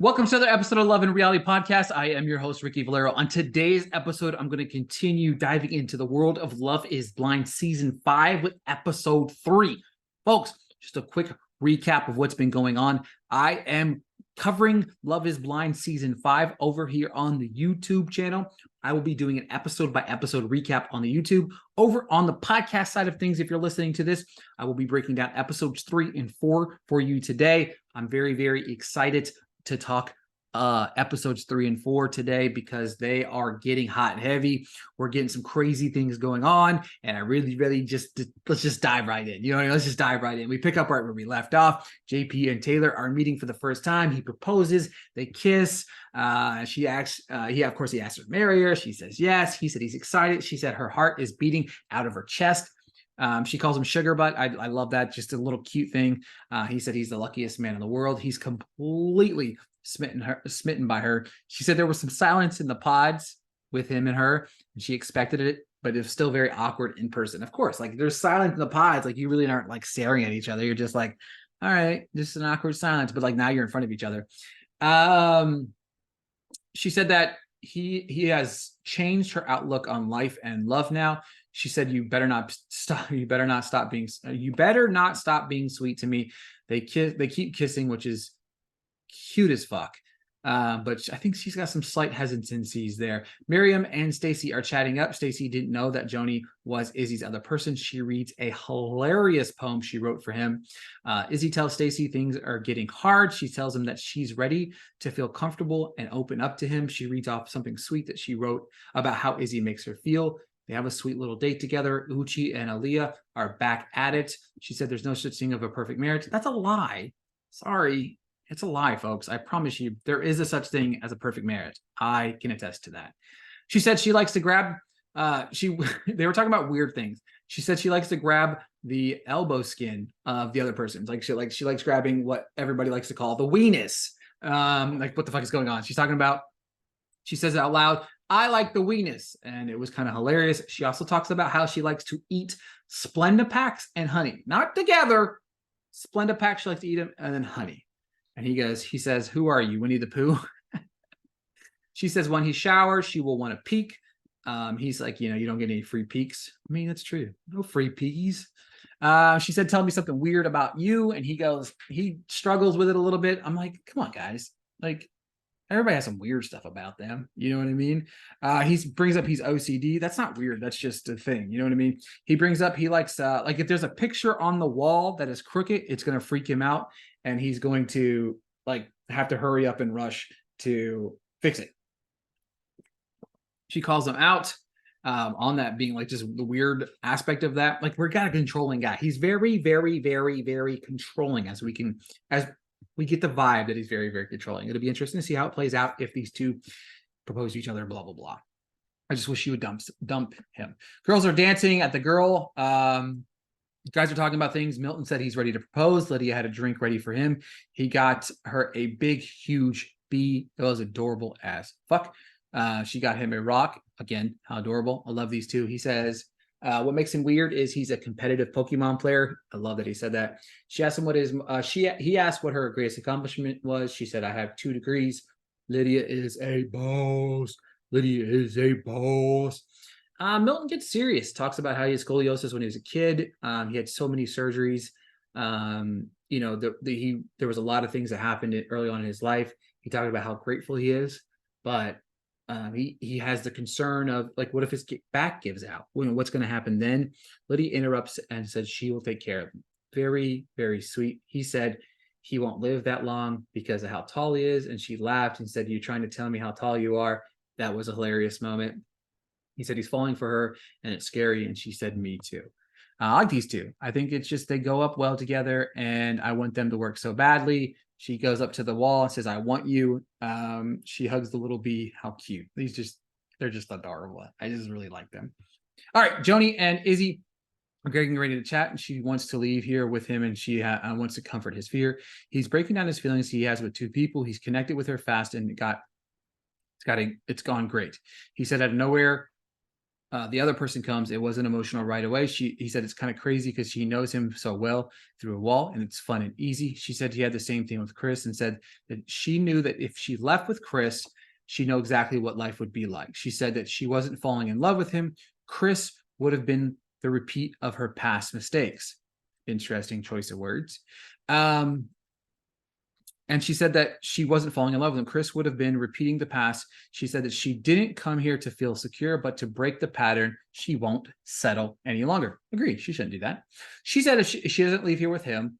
Welcome to another episode of Love and Reality Podcast. I am your host, Ricky Valero. On today's episode, I'm going to continue diving into the world of Love is Blind Season 5 with Episode 3. Folks, just a quick recap of what's been going on. I am covering Love is Blind Season 5 over here on the YouTube channel. I will be doing an episode-by-episode recap on the YouTube. Over on the podcast side of things, if you're listening to this, I will be breaking down episodes 3 and 4 for you today. I'm very, very excited to talk episodes 3 and 4 today because they are getting hot and heavy. We're getting some crazy things going on, and I really let's just dive right in. Let's just dive right in. We pick up right where we left off. JP and Taylor are meeting for the first time. He proposes, they kiss. She asks, he asks her to marry her. She says yes. He said he's excited. She said her heart is beating out of her chest. She calls him sugar butt. I love that. Just a little cute thing. He said he's the luckiest man in the world. He's completely smitten by her. She said there was some silence in the pods with him and her, and she expected it, but it was still very awkward in person. Of course, like there's silence in the pods. Like you really aren't like staring at each other. You're just like, all right, just an awkward silence. But like now you're in front of each other. She said that he has changed her outlook on life and love now. She said, you better not stop being sweet to me. They keep kissing, which is cute as fuck. But I think she's got some slight hesitancies there. Miriam and Stacy are chatting up. Stacy didn't know that Joni was Izzy's other person. She reads a hilarious poem she wrote for him. Izzy tells Stacy things are getting hard. She tells him that she's ready to feel comfortable and open up to him. She reads off something sweet that she wrote about how Izzy makes her feel. They have a sweet little date together. Uchi and Aaliyah are back at it. She said there's no such thing of a perfect marriage. That's a lie. Sorry. It's a lie, folks. I promise you, there is a such thing as a perfect marriage. I can attest to that. She said she likes to grab, they were talking about weird things. She said she likes to grab the elbow skin of the other person. She likes grabbing what everybody likes to call the weenus. Like what the fuck is going on? She says it out loud, I like the weenus. And it was kind of hilarious. She also talks about how she likes to eat Splenda packs and honey. Not together. Splenda packs, she likes to eat them, and then honey. And he says, who are you, Winnie the Pooh? She says when he showers, she will want to peek. He's like, you don't get any free peeks. I mean, that's true. No free peekies. She said, tell me something weird about you. And he struggles with it a little bit. I'm like, come on, guys. Like, everybody has some weird stuff about them. You know what I mean? He brings up he's OCD. That's not weird. That's just a thing. You know what I mean? He brings up he likes, like if there's a picture on the wall that is crooked, it's going to freak him out. And he's going to like have to hurry up and rush to fix it. She calls him out on that being like just the weird aspect of that. Like we're got a controlling guy. He's very, very, very, very controlling as we get the vibe that he's very, very controlling. It'll be interesting to see how it plays out if these two propose to each other, blah, blah, blah. I just wish you would dump him. Girls are dancing at the girl. Guys are talking about things. Milton said he's ready to propose. Lydia had a drink ready for him. He got her a big, huge bee. It was adorable as fuck. She got him a rock. Again, how adorable. I love these two. He says, what makes him weird is he's a competitive Pokemon player. I love that he said that. She asked him he asked what her greatest accomplishment was. She said, I have 2 degrees. Lydia is a boss. Milton gets serious, talks about how he had scoliosis when he was a kid. He had so many surgeries. There was a lot of things that happened early on in his life. He talked about how grateful he is, but he has the concern of like, what if his back gives out? What's going to happen then? Lydia interrupts and says she will take care of him. Very, very sweet. He said he won't live that long because of how tall he is. And she laughed and said, you trying to tell me how tall you are? That was a hilarious moment. He said he's falling for her and it's scary. And she said, me too. I like these two. I think it's just they go up well together and I want them to work so badly. She goes up to the wall and says, I want you. She hugs the little bee. How cute. They're just adorable. I just really like them. All right. Joni and Izzy are getting ready to chat and she wants to leave here with him and she wants to comfort his fear. He's breaking down his feelings he has with 2 people. He's connected with her fast and it's gone great. He said out of nowhere, The other person comes. It wasn't emotional right away. He said it's kind of crazy because she knows him so well through a wall, and it's fun and easy. She said he had the same thing with Chris, and said that she knew that if she left with Chris, she know exactly what life would be like. She said that she wasn't falling in love with him. Chris would have been the repeat of her past mistakes. Interesting choice of words. And she said that she wasn't falling in love with him. Chris would have been repeating the past. She said that she didn't come here to feel secure, but to break the pattern. She won't settle any longer. Agreed. She shouldn't do that. She said if she doesn't leave here with him,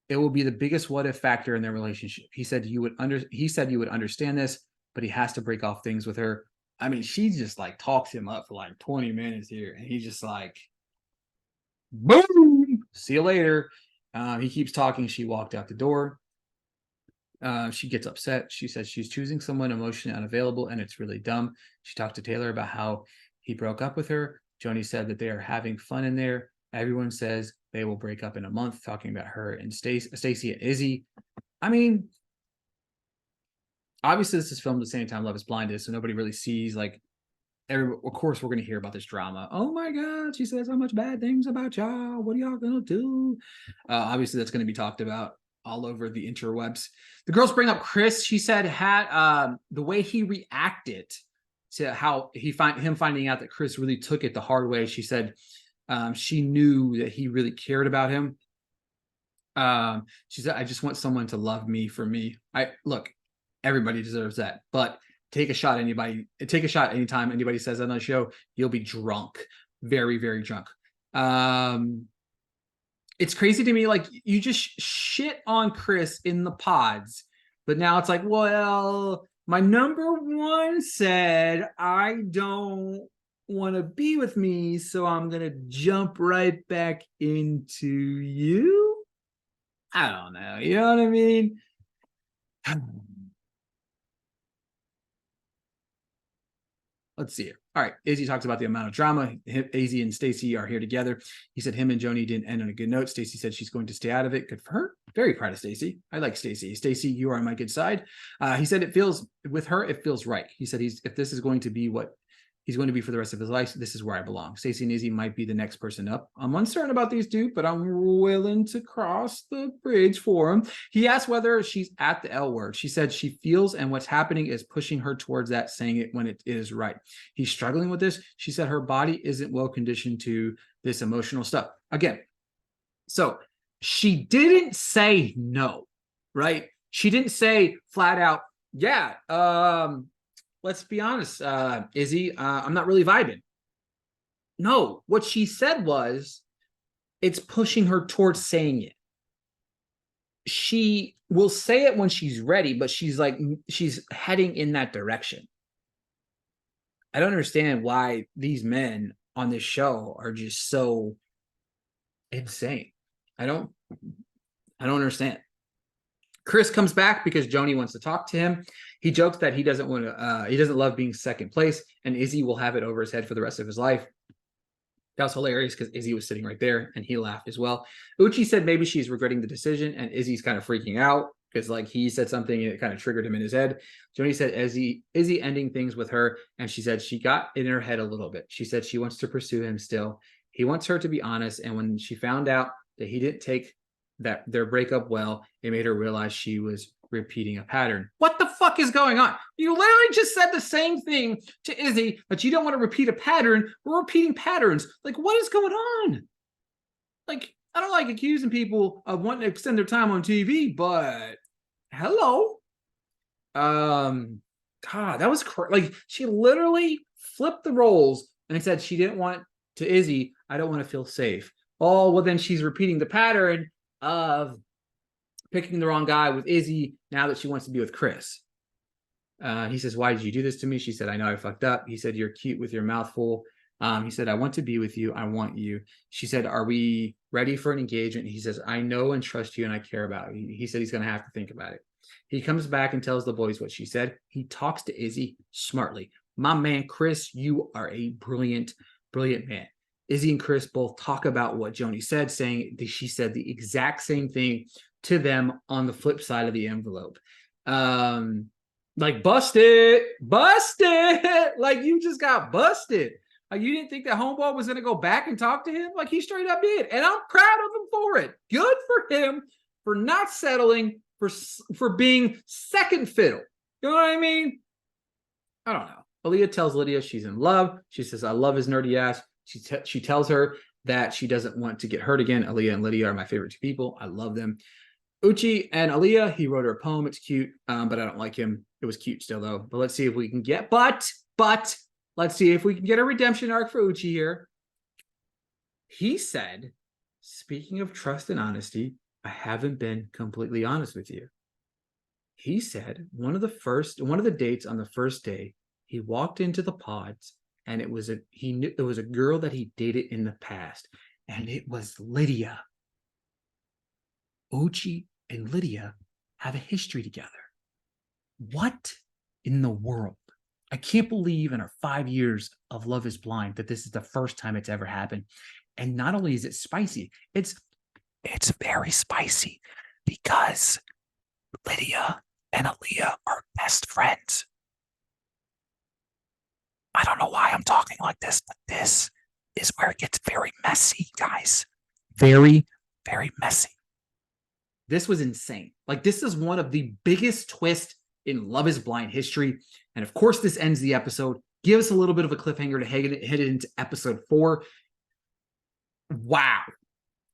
it will be the biggest what if factor in their relationship. He said you would understand this, but he has to break off things with her. I mean, she just like talks him up for like 20 minutes here, and he's just like, boom, see you later. He keeps talking. She walked out the door. She gets upset. She says she's choosing someone emotionally unavailable, and it's really dumb. She talked to Taylor about how he broke up with her. Joni said that they are having fun in there. Everyone says they will break up in a month, talking about her and Stacey and Izzy. I mean, obviously this is filmed at the same time Love is Blind is, so nobody really sees like of course we're going to hear about this drama. Oh my God, she says so much bad things about y'all. What are y'all going to do? Obviously that's going to be talked about all over the interwebs. The girls bring up Chris. She said had the way he reacted to how him finding out that Chris really took it the hard way. She said she knew that he really cared about him. She said, I just want someone to love me for me. Look, everybody deserves that, but take a shot anytime anybody says that on the show, you'll be drunk. Very, very drunk. It's crazy to me, like you just shit on Chris in the pods, but now it's like, well, my number one said I don't want to be with me, so I'm gonna jump right back into you. I don't know, you know what I mean? Let's see here. All right, Izzy talks about the amount of drama. Izzy and Stacey are here together. He said him and Joni didn't end on a good note. Stacey said she's going to stay out of it. Good for her. Very proud of Stacey. I like Stacey. Stacey, you are on my good side. He said it feels right. He said if this is going to be what he's going to be for the rest of his life, this is where I belong. Stacey and Izzy might be the next person up. I'm uncertain about these two, but I'm willing to cross the bridge for him. He asked whether she's at the L word. She said she feels and what's happening is pushing her towards that, saying it when it is right. He's struggling with this. She said her body isn't well conditioned to this emotional stuff. Again, so she didn't say no, right? She didn't say flat out, yeah, let's be honest, Izzy, I'm not really vibing. No, what she said was, it's pushing her towards saying it. She will say it when she's ready, but she's heading in that direction. I don't understand why these men on this show are just so insane. I don't understand. Chris comes back because Joni wants to talk to him. He jokes that he doesn't love being second place, and Izzy will have it over his head for the rest of his life. That was hilarious because Izzy was sitting right there and he laughed as well. Uchi said maybe she's regretting the decision, and Izzy's kind of freaking out because like he said something and it kind of triggered him in his head. Joni said Izzy ending things with her, and she said she got in her head a little bit. She said she wants to pursue him still. He wants her to be honest, and when she found out that he didn't take their breakup well, it made her realize she was repeating a pattern. What the fuck is going on? You literally just said the same thing to Izzy, but you don't want to repeat a pattern. We're repeating patterns. Like, what is going on? Like, I don't like accusing people of wanting to extend their time on TV, but hello. God, that was like she literally flipped the roles and said she didn't want to Izzy, I don't want to feel safe. Oh, well, then she's repeating the pattern of picking the wrong guy with Izzy now that she wants to be with Chris. He says, why did you do this to me? She said, I know I fucked up. He said, you're cute with your mouth full. He said, I want to be with you. I want you. She said, are we ready for an engagement? He says, I know and trust you and I care about you. He said he's going to have to think about it. He comes back and tells the boys what she said. He talks to Izzy smartly. My man, Chris, you are a brilliant, brilliant man. Izzy and Chris both talk about what Joni said, saying that she said the exact same thing to them on the flip side of the envelope. Like, busted, like you just got busted. Like, you didn't think that homeboy was going to go back and talk to him? Like, he straight up did. And I'm proud of him for it. Good for him for not settling, for being second fiddle. You know what I mean? I don't know. Aaliyah tells Lydia she's in love. She says, I love his nerdy ass. She tells her that she doesn't want to get hurt again. Aaliyah and Lydia are my favorite two people. I love them. Uchi and Aaliyah, he wrote her a poem. It's cute, but I don't like him. It was cute still, though. But let's see if we can get, but let's see if we can get a redemption arc for Uchi here. He said, speaking of trust and honesty, I haven't been completely honest with you. He said one of the dates on the first day, he walked into the pods and it was a girl that he dated in the past, and it was Lydia. Uchi and Lydia have a history together. What in the world? I can't believe in our 5 years of Love is Blind that this is the first time it's ever happened. And not only is it spicy, it's very spicy because Lydia and Aaliyah are best friends. I don't know why I'm talking like this, but this is where it gets very messy, guys. Very, very messy. This was insane. Like, this is one of the biggest twists in Love is Blind history. And of course, this ends the episode. Give us a little bit of a cliffhanger to head it into episode 4. Wow.